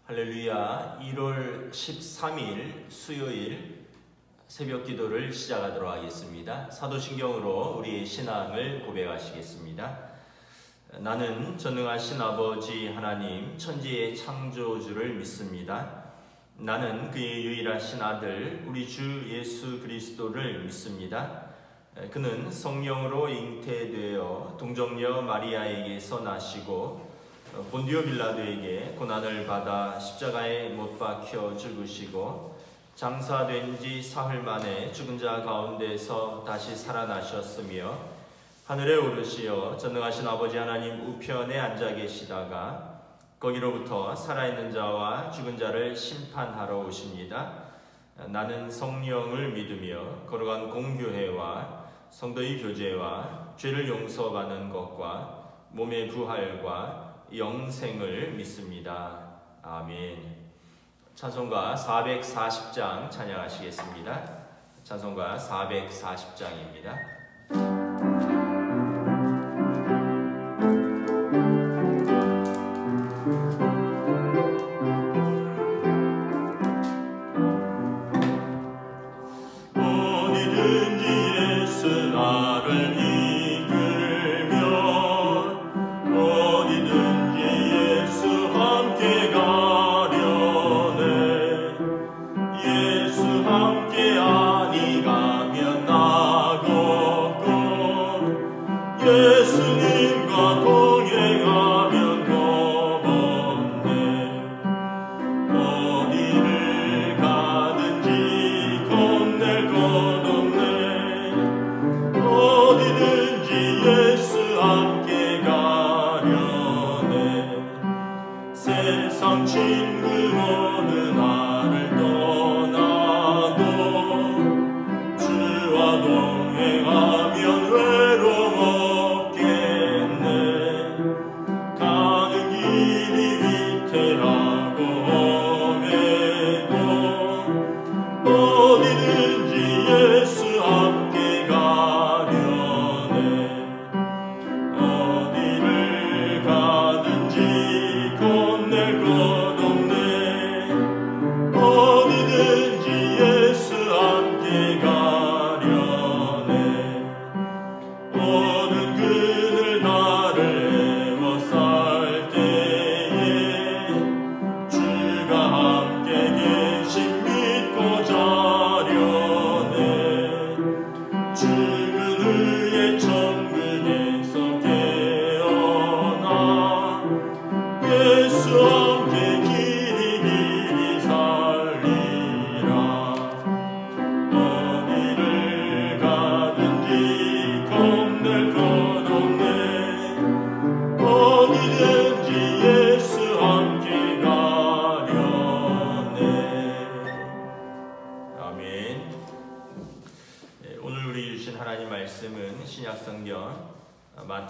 할렐루야. 1월 13일 수요일 새벽 기도를 시작하도록 하겠습니다. 사도신경으로 우리의 신앙을 고백하시겠습니다. 나는 전능하신 아버지 하나님 천지의 창조주를 믿습니다. 나는 그의 유일하신 아들 우리 주 예수 그리스도를 믿습니다. 그는 성령으로 잉태되어 동정녀 마리아에게서 나시고 본디오 빌라도에게 고난을 받아 십자가에 못 박혀 죽으시고 장사된 지 사흘 만에 죽은 자 가운데서 다시 살아나셨으며 하늘에 오르시어 전능하신 아버지 하나님 우편에 앉아 계시다가 거기로부터 살아있는 자와 죽은 자를 심판하러 오십니다. 나는 성령을 믿으며 거룩한 공교회와 성도의 교제와 죄를 용서받는 것과 몸의 부활과 영생을 믿습니다. 아멘. 찬송가 440장 찬양하시겠습니다. 찬송가 440장입니다.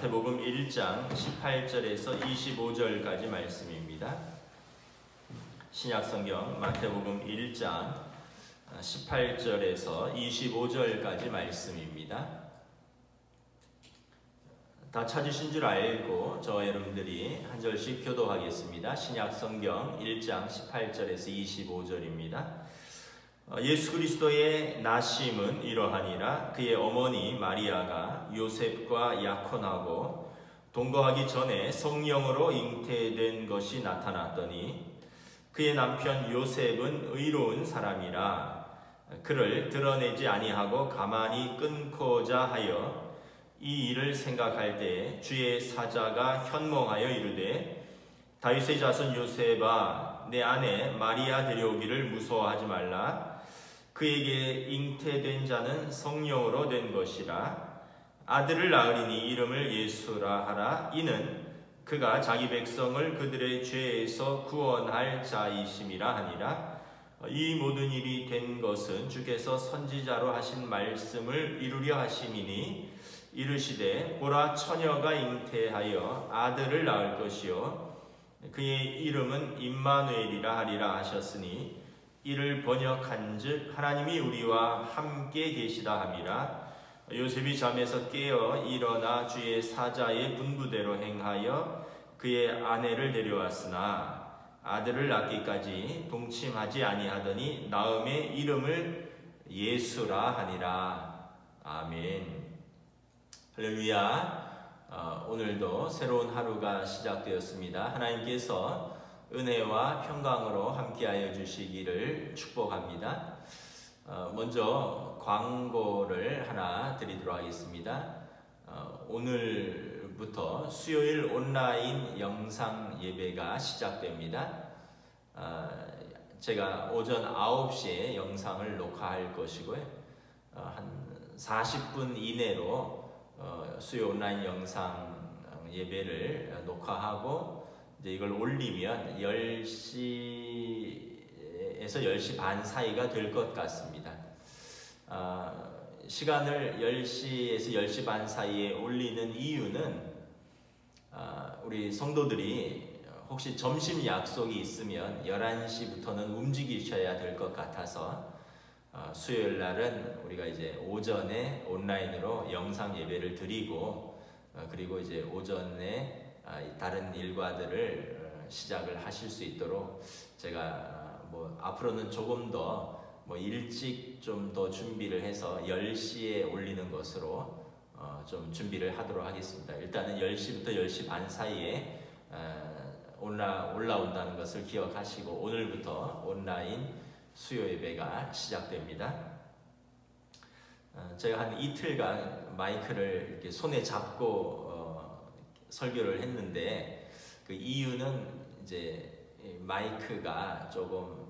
마태복음 1장 18절에서 25절까지 말씀입니다. 신약성경 마태복음 1장 18절에서 25절까지 말씀입니다. 다 찾으신 줄 알고 저와 여러분들이 한 절씩 교도하겠습니다. 신약성경 1장 18절에서 25절입니다. 예수 그리스도의 나심은 이러하니라. 그의 어머니 마리아가 요셉과 약혼하고 동거하기 전에 성령으로 잉태된 것이 나타났더니 그의 남편 요셉은 의로운 사람이라 그를 드러내지 아니하고 가만히 끊고자 하여 이 일을 생각할 때 주의 사자가 현몽하여 이르되 다윗의 자손 요셉아 내 아내 마리아 데려오기를 무서워하지 말라. 그에게 잉태된 자는 성령으로 된 것이라. 아들을 낳으리니 이름을 예수라 하라. 이는 그가 자기 백성을 그들의 죄에서 구원할 자이심이라 하니라. 이 모든 일이 된 것은 주께서 선지자로 하신 말씀을 이루려 하심이니 이르시되 보라 처녀가 잉태하여 아들을 낳을 것이요 그의 이름은 임마누엘이라 하리라 하셨으니 이를 번역한즉 하나님이 우리와 함께 계시다 함이라. 요셉이 잠에서 깨어 일어나 주의 사자의 분부대로 행하여 그의 아내를 데려왔으나 아들을 낳기까지 동침하지 아니하더니 나음의 이름을 예수라 하니라. 아멘. 할렐루야. 오늘도 새로운 하루가 시작되었습니다. 하나님께서 은혜와 평강으로 함께하여 주시기를 축복합니다. 먼저 광고를 하나 드리도록 하겠습니다. 오늘부터 수요일 온라인 영상 예배가 시작됩니다. 제가 오전 9시에 영상을 녹화할 것이고요. 한 40분 이내로 수요 온라인 영상 예배를 녹화하고 이제 이걸 올리면 10시에서 10시 반 사이가 될 것 같습니다. 시간을 10시에서 10시 반 사이에 올리는 이유는 우리 성도들이 혹시 점심 약속이 있으면 11시부터는 움직이셔야 될 것 같아서 수요일 날은 우리가 이제 오전에 온라인으로 영상 예배를 드리고 그리고 이제 오전에 다른 일과들을 시작을 하실 수 있도록 제가 앞으로는 조금 더 일찍 좀 더 준비를 해서 10시에 올리는 것으로 좀 준비를 하도록 하겠습니다. 일단은 10시부터 10시 반 사이에 올라온다는 것을 기억하시고 오늘부터 온라인 수요 예배가 시작됩니다. 제가 한 이틀간 마이크를 이렇게 손에 잡고 설교를 했는데 그 이유는 이제 마이크가 조금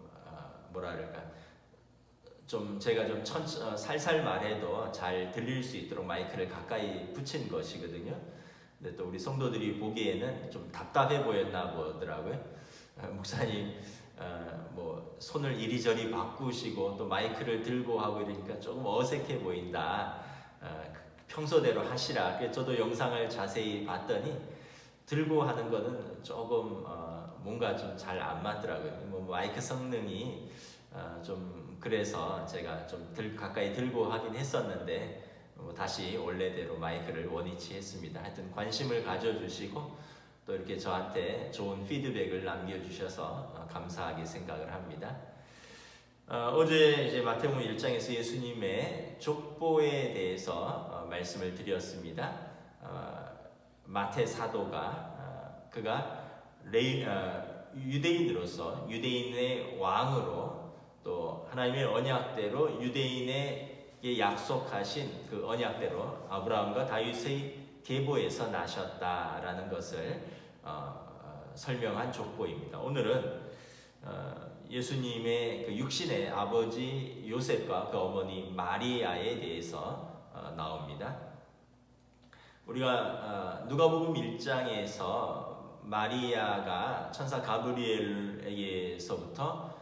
좀 제가 좀 살살 말해도 잘 들릴 수 있도록 마이크를 가까이 붙인 것이거든요. 근데 또 우리 성도들이 보기에는 좀 답답해 보였나 보더라고요. 목사님 손을 이리저리 바꾸시고 또 마이크를 들고 하고 이러니까 조금 어색해 보인다. 평소대로 하시라. 그래서 저도 영상을 자세히 봤더니 들고 하는 거는 조금 뭔가 좀 잘 안 맞더라고요. 마이크 성능이 좀 그래서 제가 좀 가까이 들고 하긴 했었는데 다시 원래대로 마이크를 원위치 했습니다. 하여튼 관심을 가져주시고 또 이렇게 저한테 좋은 피드백을 남겨주셔서 감사하게 생각을 합니다. 어제 이제 마태복음 1장에서 예수님의 족보에 대해서 말씀을 드렸습니다. 마태 사도가 그가 유대인으로서 유대인의 왕으로 또 하나님의 언약대로 유대인에게 약속하신 그 언약대로 아브라함과 다윗의 계보에서 나셨다라는 것을 설명한 족보입니다. 오늘은 예수님의 그 육신의 아버지 요셉과 그 어머니 마리아에 대해서 나옵니다. 우리가 누가복음 1장에서 마리아가 천사 가브리엘에게서부터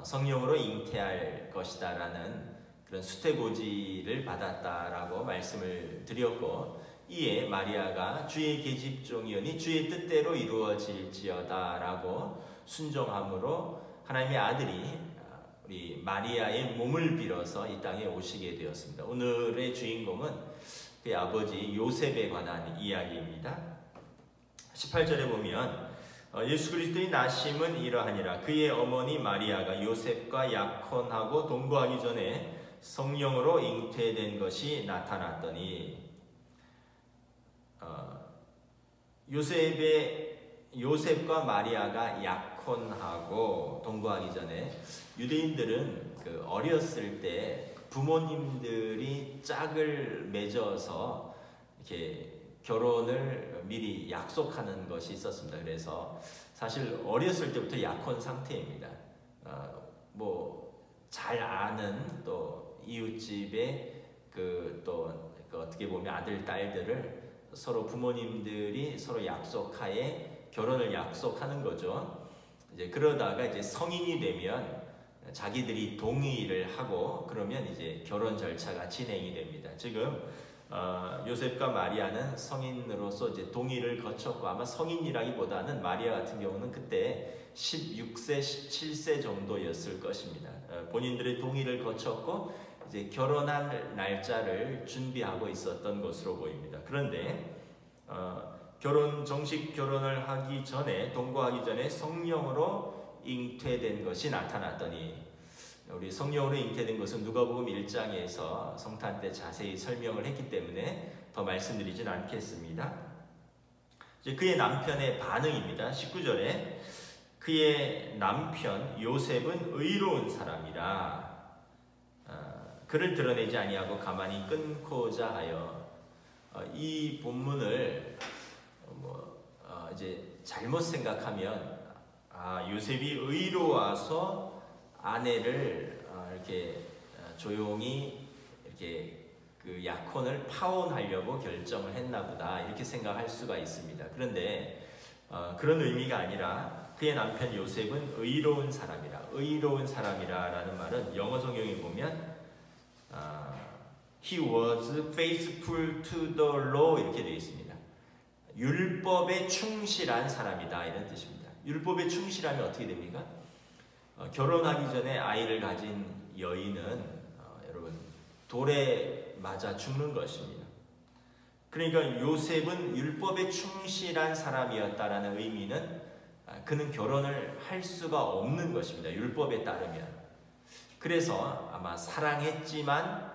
성령으로 잉태할 것이다 라는 그런 수태고지를 받았다라고 말씀을 드렸고 이에 마리아가 주의 계집종이오니 주의 뜻대로 이루어질지어다 라고 순종함으로 하나님의 아들이 우리 마리아의 몸을 빌어서 이 땅에 오시게 되었습니다. 오늘의 주인공은 그의 아버지 요셉에 관한 이야기입니다. 18절에 보면 예수 그리스도의 나심은 이러하니라. 그의 어머니 마리아가 요셉과 약혼하고 동거하기 전에 성령으로 잉태된 것이 나타났더니 요셉과 마리아가 약혼하고 동거하기 전에 유대인들은 그 어렸을 때 부모님들이 짝을 맺어서 이렇게 결혼을 미리 약속하는 것이 있었습니다. 그래서 사실 어렸을 때부터 약혼 상태입니다. 잘 아는 또 이웃집의 또 어떻게 보면 아들 딸들을 서로 부모님들이 서로 약속하에 결혼을 약속하는 거죠. 이제 그러다가 이제 성인이 되면 자기들이 동의를 하고 그러면 이제 결혼 절차가 진행이 됩니다. 지금 요셉과 마리아는 성인으로서 이제 동의를 거쳤고 아마 성인이라기보다는 마리아 같은 경우는 그때 16세, 17세 정도였을 것입니다. 본인들의 동의를 거쳤고 이제 결혼할 날짜를 준비하고 있었던 것으로 보입니다. 그런데 정식 결혼을 하기 전에 동거하기 전에 성령으로 잉태된 것이 나타났더니, 우리 성령으로 잉태된 것은 누가복음 1장에서 성탄 때 자세히 설명을 했기 때문에 더 말씀드리진 않겠습니다. 이제 그의 남편의 반응입니다. 19절에 그의 남편 요셉은 의로운 사람이라 그를 드러내지 아니하고 가만히 끊고자 하여, 이 본문을 이제 잘못 생각하면 요셉이 의로워서 아내를 이렇게 조용히 이렇게 그 약혼을 파혼하려고 결정을 했나 보다, 이렇게 생각할 수가 있습니다. 그런데 그런 의미가 아니라 그의 남편 요셉은 의로운 사람이라, 의로운 사람이라라는 말은 영어 성경에 보면 He was faithful to the law 이렇게 되어 있습니다. 율법에 충실한 사람이다, 이런 뜻입니다. 율법에 충실하면 어떻게 됩니까? 결혼하기 전에 아이를 가진 여인은 여러분 돌에 맞아 죽는 것입니다. 그러니까 요셉은 율법에 충실한 사람이었다라는 의미는 그는 결혼을 할 수가 없는 것입니다. 율법에 따르면. 그래서 아마 사랑했지만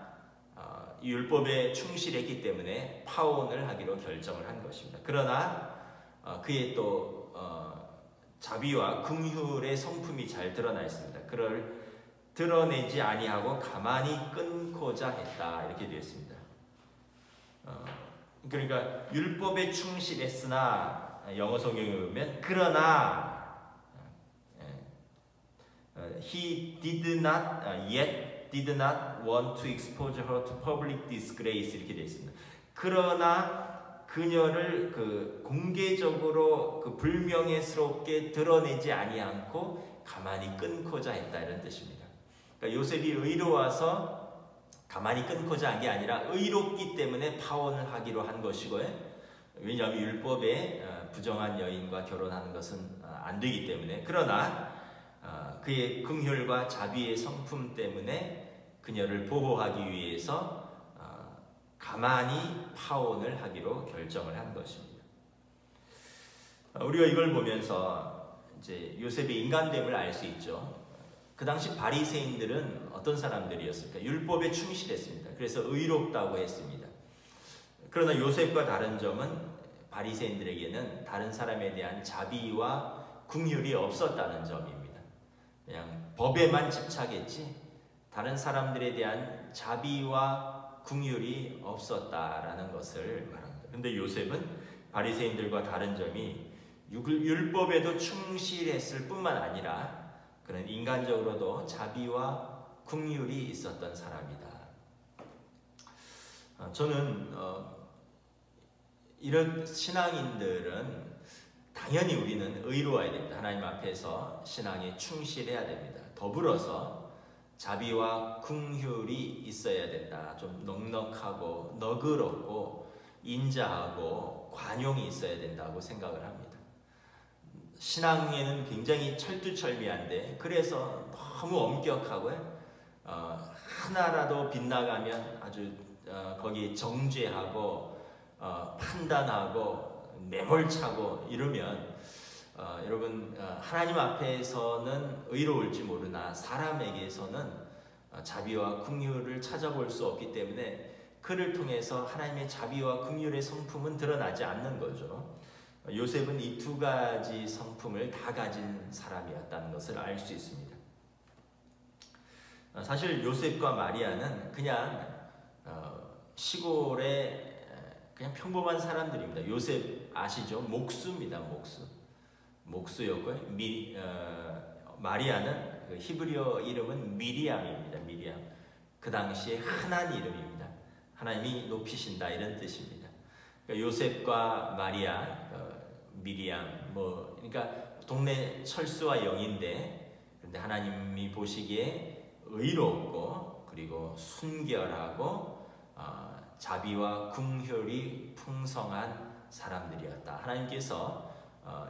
율법에 충실했기 때문에 파혼을 하기로 결정을 한 것입니다. 그러나 그의 또 자비와 긍휼의 성품이 잘 드러나 있습니다. 그를 드러내지 아니하고 가만히 끊고자 했다, 이렇게 되어 있습니다. 그러니까 율법에 충실했으나, 영어 성경에 보면 그러나 he did not want to expose her to public disgrace 이렇게 되어 있습니다. 그러나 그녀를 공개적으로 불명예스럽게 드러내지 아니하고 가만히 끊고자 했다, 이런 뜻입니다. 그러니까 요셉이 의로워서 가만히 끊고자 한 게 아니라 의롭기 때문에 파혼을 하기로 한 것이고요. 왜냐하면 율법에 부정한 여인과 결혼하는 것은 안 되기 때문에. 그러나 그의 긍휼과 자비의 성품 때문에 그녀를 보호하기 위해서 가만히 파혼을 하기로 결정을 한 것입니다. 우리가 이걸 보면서 이제 요셉의 인간됨을 알 수 있죠. 그 당시 바리새인들은 어떤 사람들이었을까? 율법에 충실했습니다. 그래서 의롭다고 했습니다. 그러나 요셉과 다른 점은 바리새인들에게는 다른 사람에 대한 자비와 긍휼이 없었다는 점입니다. 그냥 법에만 집착했지 다른 사람들에 대한 자비와 긍휼이 없었다라는 것을 말합니다. 그런데 요셉은 바리새인들과 다른 점이 율법에도 충실했을 뿐만 아니라 그는 인간적으로도 자비와 긍휼이 있었던 사람이다. 저는 이런 신앙인들은 당연히 우리는 의로워야 됩니다. 하나님 앞에서 신앙에 충실해야 됩니다. 더불어서 자비와 긍휼이 있어야 된다. 좀 넉넉하고 너그럽고 인자하고 관용이 있어야 된다고 생각을 합니다. 신앙에는 굉장히 철두철미한데 그래서 너무 엄격하고요. 하나라도 빗나가면 아주 거기에 정죄하고 판단하고 매몰차고 이러면 여러분 하나님 앞에서는 의로울지 모르나 사람에게서는 자비와 긍휼을 찾아볼 수 없기 때문에 그를 통해서 하나님의 자비와 긍휼의 성품은 드러나지 않는 거죠. 요셉은 이 두 가지 성품을 다 가진 사람이었다는 것을 알 수 있습니다. 사실 요셉과 마리아는 그냥 시골의 그냥 평범한 사람들입니다. 요셉 아시죠? 목수입니다. 목수였고요. 마리아는 그 히브리어 이름은 미리암입니다. 미리암. 그 당시에 흔한 이름입니다. 하나님이 높이신다 이런 뜻입니다. 그러니까 요셉과 마리아, 미리암, 그러니까 동네 철수와 영인데, 그런데 하나님이 보시기에 의롭고 그리고 순결하고 자비와 긍휼이 풍성한 사람들이었다. 하나님께서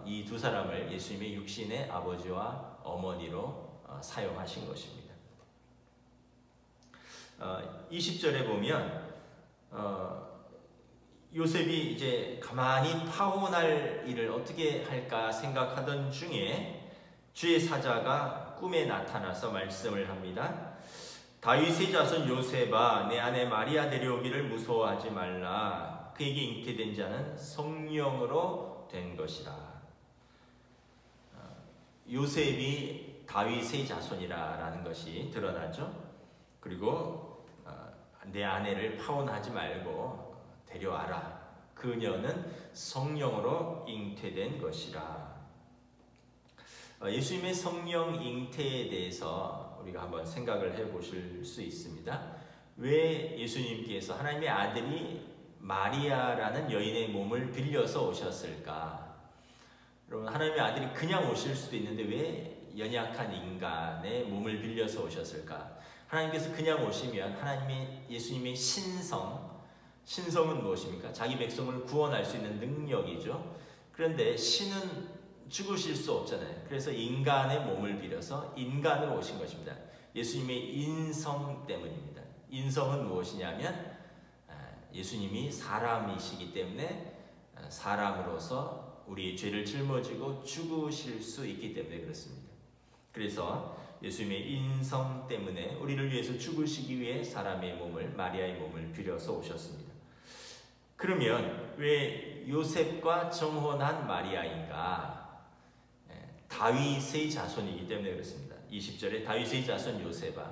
이 두 사람을 예수님의 육신의 아버지와 어머니로 사용하신 것입니다. 20절에 보면 요셉이 이제 가만히 파혼할 일을 어떻게 할까 생각하던 중에 주의 사자가 꿈에 나타나서 말씀을 합니다. 다윗의 자손 요셉아, 내 아내 마리아 데려오기를 무서워하지 말라. 그에게 잉태된 자는 성령으로 된 것이라. 요셉이 다윗의 자손이라는 것이 드러나죠. 그리고 내 아내를 파혼하지 말고 데려와라. 그녀는 성령으로 잉태된 것이라. 예수님의 성령 잉태에 대해서 우리가 한번 생각을 해보실 수 있습니다. 왜 예수님께서 하나님의 아들이 마리아라는 여인의 몸을 빌려서 오셨을까? 여러분, 하나님의 아들이 그냥 오실 수도 있는데 왜 연약한 인간의 몸을 빌려서 오셨을까? 하나님께서 그냥 오시면 예수님의 신성은 무엇입니까? 자기 백성을 구원할 수 있는 능력이죠. 그런데 신은 죽으실 수 없잖아요. 그래서 인간의 몸을 빌어서 인간으로 오신 것입니다. 예수님의 인성 때문입니다. 인성은 무엇이냐면 예수님이 사람이시기 때문에 사람으로서 우리의 죄를 짊어지고 죽으실 수 있기 때문에 그렇습니다. 그래서 예수님의 인성 때문에 우리를 위해서 죽으시기 위해 사람의 몸을, 마리아의 몸을 빌어서 오셨습니다. 그러면 왜 요셉과 정혼한 마리아인가? 다윗의 자손이기 때문에 그렇습니다. 20절에 다윗의 자손 요셉아,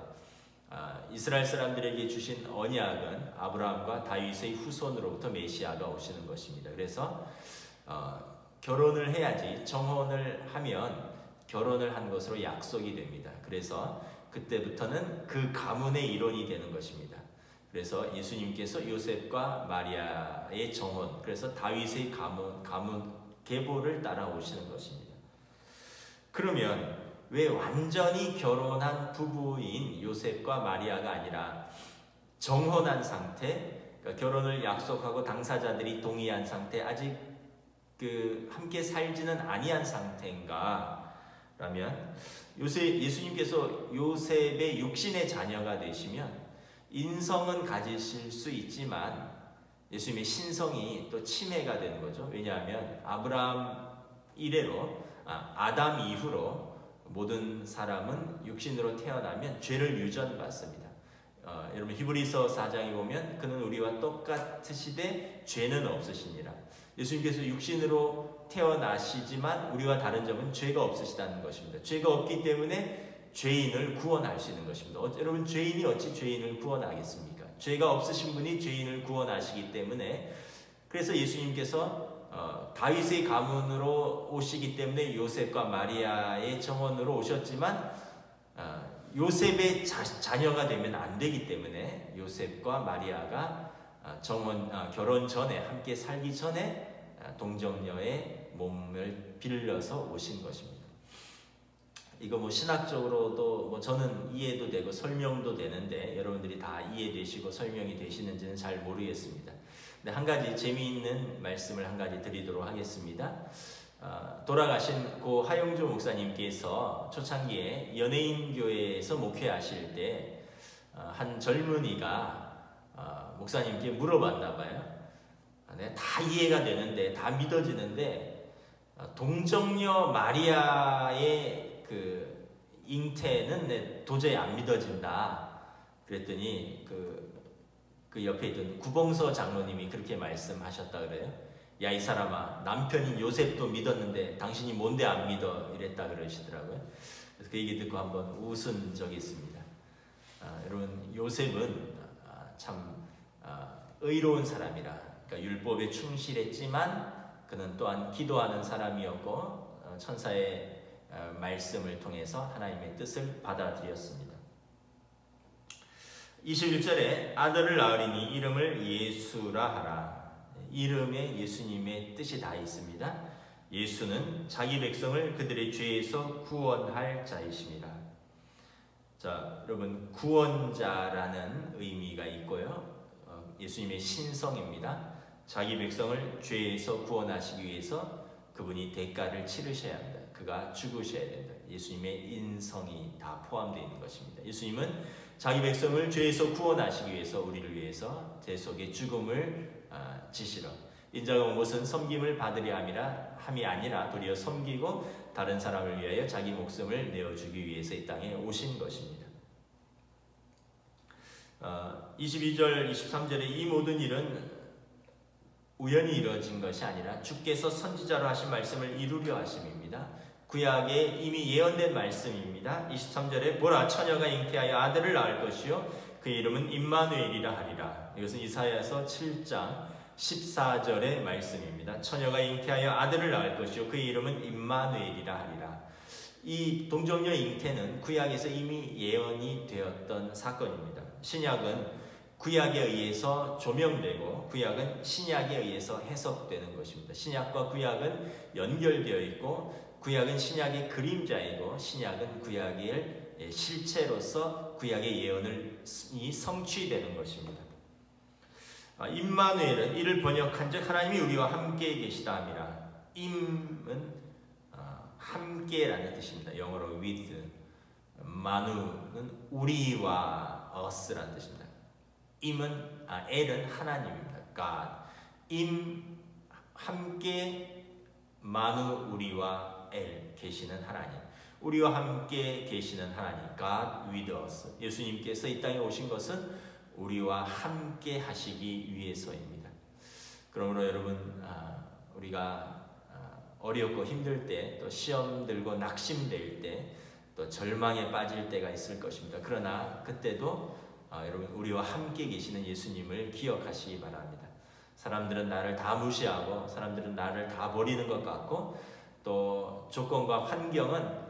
이스라엘 사람들에게 주신 언약은 아브라함과 다윗의 후손으로부터 메시아가 오시는 것입니다. 그래서 결혼을 해야지, 정혼을 하면 결혼을 한 것으로 약속이 됩니다. 그래서 그때부터는 그 가문의 일원이 되는 것입니다. 그래서 예수님께서 요셉과 마리아의 정혼, 그래서 다윗의 가문 계보를 따라오시는 것입니다. 그러면 왜 완전히 결혼한 부부인 요셉과 마리아가 아니라 정혼한 상태, 그러니까 결혼을 약속하고 당사자들이 동의한 상태, 아직 함께 살지는 아니한 상태인가? 라면 예수님께서 요셉의 육신의 자녀가 되시면 인성은 가지실 수 있지만 예수님의 신성이 또 침해가 되는 거죠. 왜냐하면 아브라함 이래로 아담 이후로 모든 사람은 육신으로 태어나면 죄를 유전받습니다. 여러분 히브리서 4장에 보면 그는 우리와 똑같으시되 죄는 없으시니라. 예수님께서 육신으로 태어나시지만 우리와 다른 점은 죄가 없으시다는 것입니다. 죄가 없기 때문에 죄인을 구원할 수 있는 것입니다. 여러분, 죄인이 어찌 죄인을 구원하겠습니까? 죄가 없으신 분이 죄인을 구원하시기 때문에, 그래서 예수님께서 다윗의 가문으로 오시기 때문에 요셉과 마리아의 정원으로 오셨지만 요셉의 자녀가 되면 안 되기 때문에 요셉과 마리아가 결혼 전에, 함께 살기 전에 동정녀의 몸을 빌려서 오신 것입니다. 이거 신학적으로도 저는 이해도 되고 설명도 되는데 여러분들이 다 이해되시고 설명이 되시는지는 잘 모르겠습니다. 한 가지 재미있는 말씀을 한 가지 드리도록 하겠습니다. 돌아가신 고 하영조 목사님께서 초창기에 연예인 교회에서 목회하실 때 한 젊은이가 목사님께 물어봤나 봐요. 다 이해가 되는데, 다 믿어지는데 동정녀 마리아의 그 잉태는 도저히 안 믿어진다. 그랬더니 그 옆에 있던 구봉서 장로님이 그렇게 말씀하셨다 그래요. 야, 이 사람아, 남편인 요셉도 믿었는데 당신이 뭔데 안 믿어? 이랬다 그러시더라고요. 그래서 그 얘기 듣고 한번 웃은 적이 있습니다. 여러분, 요셉은 참 의로운 사람이라, 그러니까 율법에 충실했지만 그는 또한 기도하는 사람이었고 천사의 말씀을 통해서 하나님의 뜻을 받아들였습니다. 21절에 아들을 낳으리니 이름을 예수라 하라. 이름에 예수님의 뜻이 다 있습니다. 예수는 자기 백성을 그들의 죄에서 구원할 자이십니다. 자, 여러분, 구원자라는 의미가 있고요. 예수님의 신성입니다. 자기 백성을 죄에서 구원하시기 위해서 그분이 대가를 치르셔야 합니다. 그가 죽으셔야 된다. 예수님의 인성이 다 포함되어 있는 것입니다. 예수님은 자기 백성을 죄에서 구원하시기 위해서 우리를 위해서 대속의 죽음을 지시러 인자가 온 것은 섬김을 받으려 함이 아니라 도리어 섬기고 다른 사람을 위하여 자기 목숨을 내어주기 위해서 이 땅에 오신 것입니다. 22절, 23절에 이 모든 일은 우연히 이루어진 것이 아니라 주께서 선지자로 하신 말씀을 이루려 하심입니다. 구약에 이미 예언된 말씀입니다. 23절에 보라 처녀가 잉태하여 아들을 낳을 것이요 그 이름은 임마누엘이라 하리라. 이것은 이사야서 7장 14절의 말씀입니다. 처녀가 잉태하여 아들을 낳을 것이요 그 이름은 임마누엘이라 하리라. 이 동정녀 잉태는 구약에서 이미 예언이 되었던 사건입니다. 신약은 구약에 의해서 조명되고 구약은 신약에 의해서 해석되는 것입니다. 신약과 구약은 연결되어 있고 구약은 신약의 그림자이고 신약은 구약의 실체로서 구약의 예언이 성취되는 것입니다. 임마누엘은 이를 번역한즉 하나님이 우리와 함께 계시다 함이라. 임은 함께라는 뜻입니다. 영어로 with. 마누는 우리와 us라는 뜻입니다. 임은 엘은 하나님입니다. God. 임 함께 마누 우리와 엘 계시는 하나님. 우리와 함께 계시는 하나님. God with us. 예수님께서 이 땅에 오신 것은 우리와 함께 하시기 위해서입니다. 그러므로 여러분 우리가 어렵고 힘들 때 또 시험 들고 낙심될 때 또 절망에 빠질 때가 있을 것입니다. 그러나 그때도 여러분 우리와 함께 계시는 예수님을 기억하시기 바랍니다. 사람들은 나를 다 무시하고 사람들은 나를 다 버리는 것 같고 또 조건과 환경은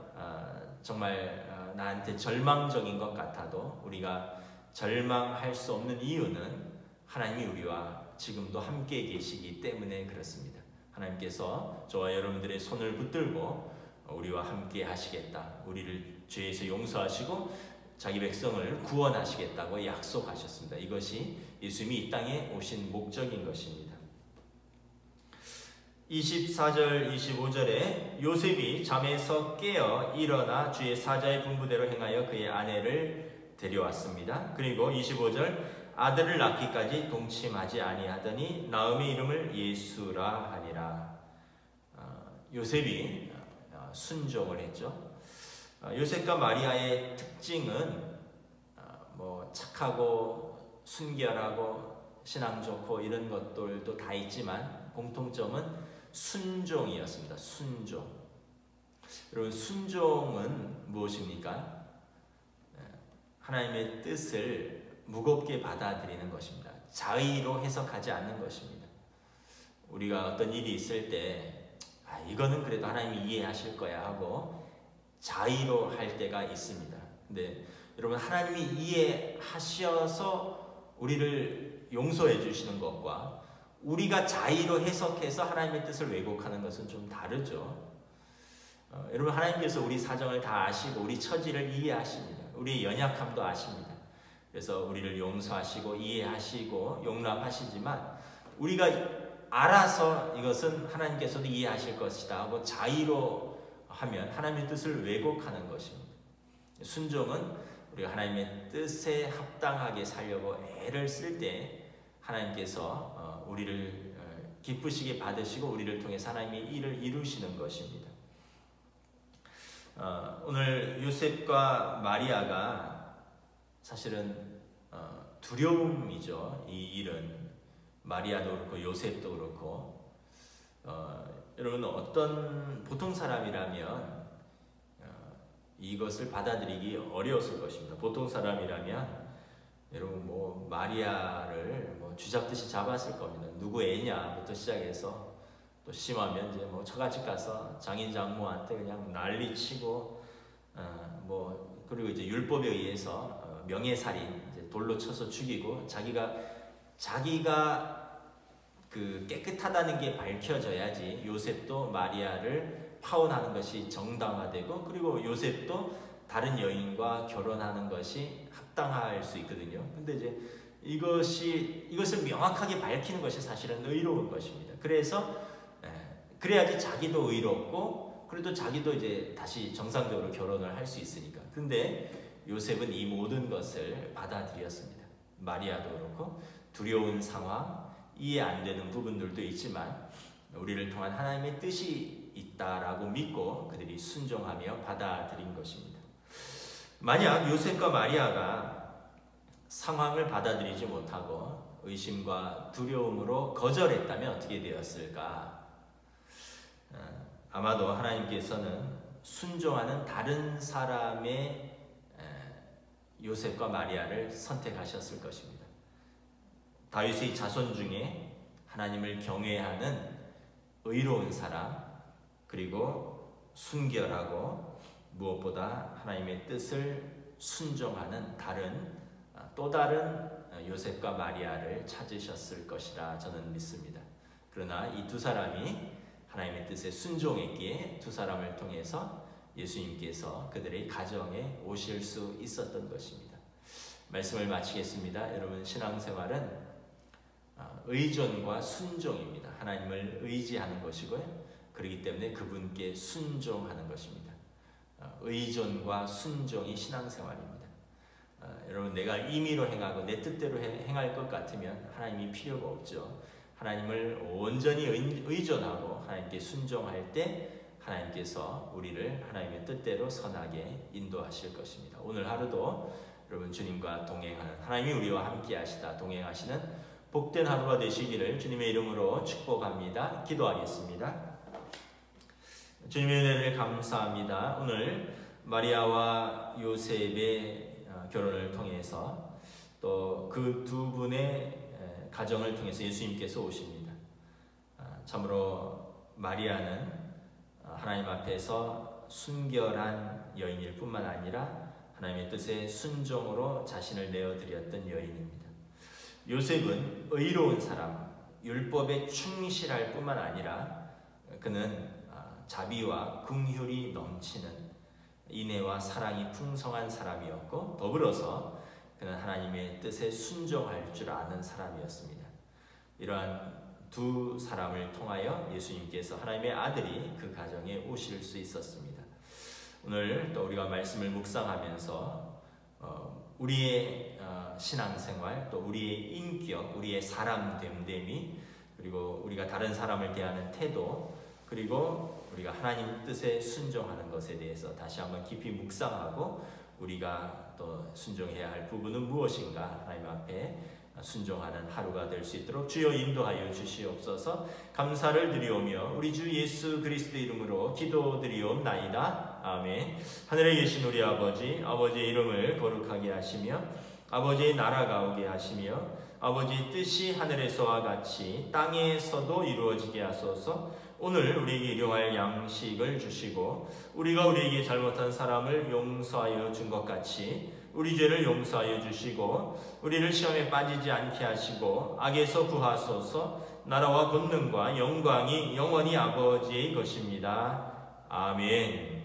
정말 나한테 절망적인 것 같아도 우리가 절망할 수 없는 이유는 하나님이 우리와 지금도 함께 계시기 때문에 그렇습니다. 하나님께서 저와 여러분들의 손을 붙들고 우리와 함께 하시겠다. 우리를 죄에서 용서하시고 자기 백성을 구원하시겠다고 약속하셨습니다. 이것이 예수님이 이 땅에 오신 목적인 것입니다. 24절, 25절에 요셉이 잠에서 깨어 일어나 주의 사자의 분부대로 행하여 그의 아내를 데려왔습니다. 그리고 25절 아들을 낳기까지 동침하지 아니하더니 낳음의 이름을 예수라 하니라. 요셉이 순종을 했죠. 요셉과 마리아의 특징은 뭐 착하고 순결하고 신앙 좋고 이런 것들도 다 있지만 공통점은 순종이었습니다. 순종. 여러분 순종은 무엇입니까? 하나님의 뜻을 무겁게 받아들이는 것입니다. 자의로 해석하지 않는 것입니다. 우리가 어떤 일이 있을 때 이거는 그래도 하나님이 이해하실 거야 하고 자의로 할 때가 있습니다. 근데 여러분 하나님이 이해하셔서 우리를 용서해 주시는 것과 우리가 자의로 해석해서 하나님의 뜻을 왜곡하는 것은 좀 다르죠. 여러분 하나님께서 우리 사정을 다 아시고 우리 처지를 이해하십니다. 우리의 연약함도 아십니다. 그래서 우리를 용서하시고 이해하시고 용납하시지만 우리가 알아서 이것은 하나님께서도 이해하실 것이다 하고 자의로 하면 하나님의 뜻을 왜곡하는 것입니다. 순종은 우리가 하나님의 뜻에 합당하게 살려고 애를 쓸 때 하나님께서 우리를 기쁘시게 받으시고 우리를 통해서 하나님의 일을 이루시는 것입니다. 오늘 요셉과 마리아가 사실은 두려움이죠. 이 일은 마리아도 그렇고 요셉도 그렇고 여러분 어떤 보통 사람이라면 이것을 받아들이기 어려웠을 것입니다. 보통 사람이라면 여러분 뭐 마리아를 뭐 쥐잡듯이 잡았을 겁니다. 누구 애냐부터 시작해서 또 심하면 이제 뭐 처갓집 가서 장인 장모한테 그냥 난리치고 뭐 그리고 이제 율법에 의해서 명예살인 이제 돌로 쳐서 죽이고 자기가 그 깨끗하다는 게 밝혀져야지 요셉도 마리아를 파혼하는 것이 정당화되고 그리고 요셉도 다른 여인과 결혼하는 것이 합당할 수 있거든요. 근데 이제 이것을 명확하게 밝히는 것이 사실은 의로운 것입니다. 그래야지 자기도 의롭고 그래도 자기도 이제 다시 정상적으로 결혼을 할 수 있으니까. 근데 요셉은 이 모든 것을 받아들였습니다. 마리아도 그렇고 두려운 상황, 이해 안 되는 부분들도 있지만 우리를 통한 하나님의 뜻이 있다라고 믿고 그들이 순종하며 받아들인 것입니다. 만약 요셉과 마리아가 상황을 받아들이지 못하고 의심과 두려움으로 거절했다면 어떻게 되었을까? 아마도 하나님께서는 순종하는 다른 사람의 요셉과 마리아를 선택하셨을 것입니다. 다윗의 자손 중에 하나님을 경외하는 의로운 사람, 그리고 순결하고 무엇보다 하나님의 뜻을 순종하는 또 다른 요셉과 마리아를 찾으셨을 것이라 저는 믿습니다. 그러나 이 두 사람이 하나님의 뜻에 순종했기에 두 사람을 통해서 예수님께서 그들의 가정에 오실 수 있었던 것입니다. 말씀을 마치겠습니다. 여러분, 신앙생활은 의존과 순종입니다. 하나님을 의지하는 것이고요. 그렇기 때문에 그분께 순종하는 것입니다. 의존과 순종이 신앙생활입니다. 여러분, 내가 임의로 행하고 내 뜻대로 행할 것 같으면 하나님이 필요가 없죠. 하나님을 온전히 의존하고 하나님께 순종할 때 하나님께서 우리를 하나님의 뜻대로 선하게 인도하실 것입니다. 오늘 하루도 여러분 주님과 동행하는, 하나님이 우리와 함께 하시다 동행하시는 복된 하루가 되시기를 주님의 이름으로 축복합니다. 기도하겠습니다. 주님의 은혜를 감사합니다. 오늘 마리아와 요셉의 결혼을 통해서 또 그 두 분의 가정을 통해서 예수님께서 오십니다. 참으로 마리아는 하나님 앞에서 순결한 여인일 뿐만 아니라 하나님의 뜻에 순종으로 자신을 내어드렸던 여인입니다. 요셉은 의로운 사람, 율법에 충실할 뿐만 아니라 그는 자비와 긍휼이 넘치는 인애와 사랑이 풍성한 사람이었고, 더불어서 그는 하나님의 뜻에 순종할 줄 아는 사람이었습니다. 이러한 두 사람을 통하여 예수님께서 하나님의 아들이 그 가정에 오실 수 있었습니다. 오늘 또 우리가 말씀을 묵상하면서 우리의 신앙생활, 또 우리의 인격, 우리의 사람됨됨이, 그리고 우리가 다른 사람을 대하는 태도, 그리고 우리가 하나님 뜻에 순종하는 것에 대해서 다시 한번 깊이 묵상하고 우리가 또 순종해야 할 부분은 무엇인가 하나님 앞에 순종하는 하루가 될 수 있도록 주여 인도하여 주시옵소서. 감사를 드리오며 우리 주 예수 그리스도 이름으로 기도드리옵나이다. 아멘. 하늘에 계신 우리 아버지, 아버지의 이름을 거룩하게 하시며 아버지의 나라가 오게 하시며 아버지의 뜻이 하늘에서와 같이 땅에서도 이루어지게 하소서. 오늘 우리에게 일용할 양식을 주시고 우리가 우리에게 잘못한 사람을 용서하여 준 것 같이 우리 죄를 용서하여 주시고 우리를 시험에 빠지지 않게 하시고 악에서 구하소서. 나라와 권능과 영광이 영원히 아버지의 것입니다. 아멘.